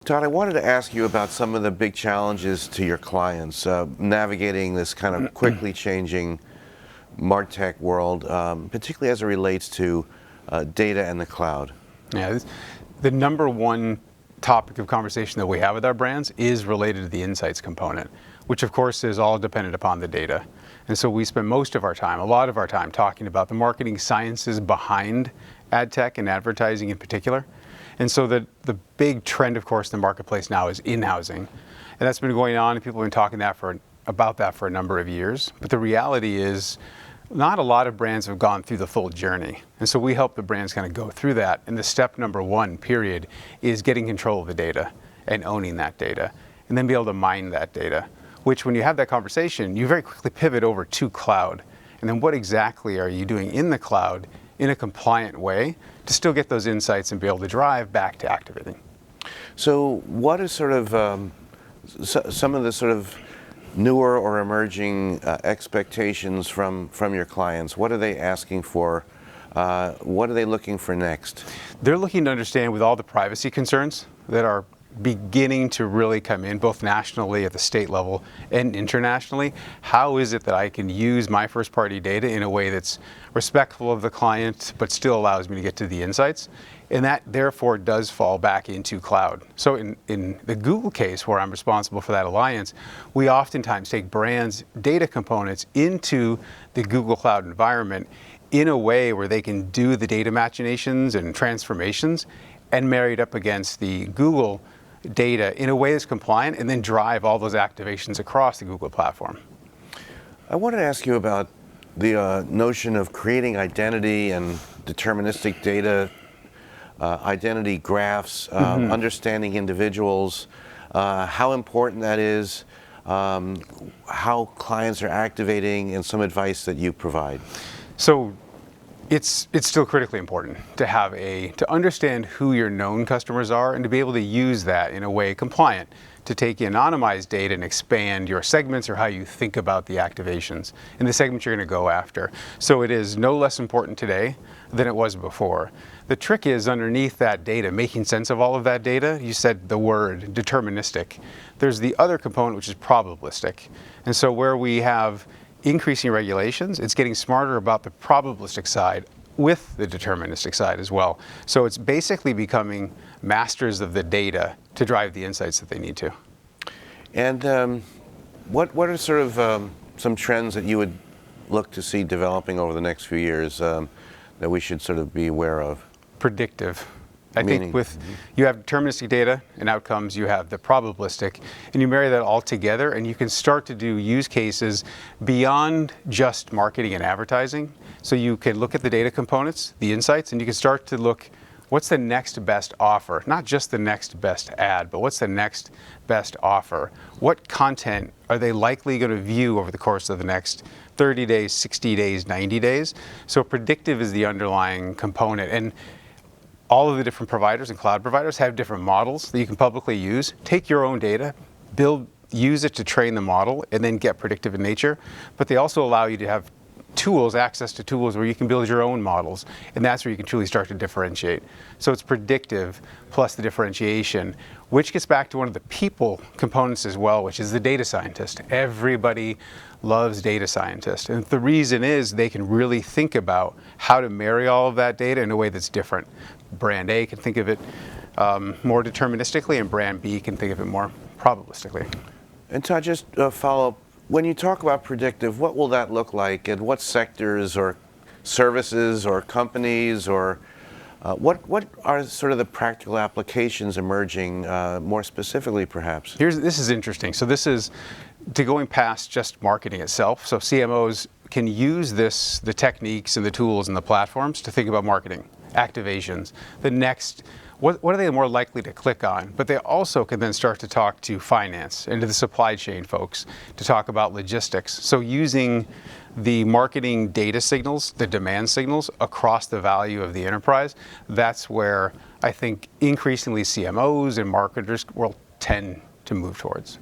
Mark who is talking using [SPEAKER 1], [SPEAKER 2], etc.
[SPEAKER 1] Todd, I wanted to ask you about some of the big challenges to your clients, navigating this kind of quickly changing MarTech world, particularly as it relates to data and the cloud.
[SPEAKER 2] Yeah, the number one topic of conversation that we have with our brands is related to the insights component, which of course is all dependent upon the data. And so we spend most of our time, a lot of our time, talking about the marketing sciences behind ad tech and advertising in particular. And so the big trend, of course, in the marketplace now is in-housing. And that's been going on, and people have been talking about that for a number of years. But the reality is, not a lot of brands have gone through the full journey. And so we help the brands kind of go through that. And the step number one, period, is getting control of the data and owning that data, and then be able to mine that data, which when you have that conversation, you very quickly pivot over to cloud. And then what exactly are you doing in the cloud in a compliant way to still get those insights and be able to drive back to activating?
[SPEAKER 1] So what is sort of some of the sort of newer or emerging expectations from your clients? What are they asking for? What are they looking for next?
[SPEAKER 2] They're looking to understand, with all the privacy concerns that are beginning to really come in, both nationally at the state level and internationally, how is it that I can use my first-party data in a way that's respectful of the client but still allows me to get to the insights? And that therefore does fall back into cloud. So in the Google case, where I'm responsible for that alliance, we oftentimes take brands' data components into the Google Cloud environment in a way where they can do the data machinations and transformations and marry it up against the Google data in a way that's compliant, and then drive all those activations across the Google platform.
[SPEAKER 1] I wanted to ask you about the notion of creating identity and deterministic data, identity graphs, understanding individuals, how important that is, how clients are activating, and some advice that you provide.
[SPEAKER 2] So it's still critically important to understand who your known customers are and to be able to use that in a way compliant to take anonymized data and expand your segments or how you think about the activations in the segments you're going to go after. So it is no less important today than it was before. The trick is underneath that data, making sense of all of that data. You said the word deterministic. There's the other component, which is probabilistic. And so where we have increasing regulations, it's getting smarter about the probabilistic side with the deterministic side as well. So it's basically becoming masters of the data to drive the insights that they need to.
[SPEAKER 1] And what are sort of some trends that you would look to see developing over the next few years that we should sort of be aware of?
[SPEAKER 2] Predictive. I think you have deterministic data and outcomes, you have the probabilistic, and you marry that all together and you can start to do use cases beyond just marketing and advertising. So you can look at the data components, the insights, and you can start to look, what's the next best offer? Not just the next best ad, but what's the next best offer? What content are they likely going to view over the course of the next 30 days, 60 days, 90 days? So predictive is the underlying component. And all of the different providers and cloud providers have different models that you can publicly use. Take your own data, use it to train the model, and then get predictive in nature. But they also allow you to have tools, access to tools where you can build your own models, and that's where you can truly start to differentiate. So it's predictive plus the differentiation, which gets back to one of the people components as well, which is the data scientist. Everybody loves data scientists, and the reason is they can really think about how to marry all of that data in a way that's different. Brand A can think of it more deterministically, and brand B can think of it more probabilistically.
[SPEAKER 1] And Todd, just follow up. When you talk about predictive, what will that look like, and what sectors or services or companies, or what are sort of the practical applications emerging more specifically, perhaps?
[SPEAKER 2] This is interesting. So this is going past just marketing itself. So CMOs can use the techniques and the tools and the platforms to think about marketing, activations, the next. What are they more likely to click on? But they also can then start to talk to finance and to the supply chain folks to talk about logistics. So using the marketing data signals, the demand signals across the value of the enterprise, that's where I think increasingly CMOs and marketers will tend to move towards.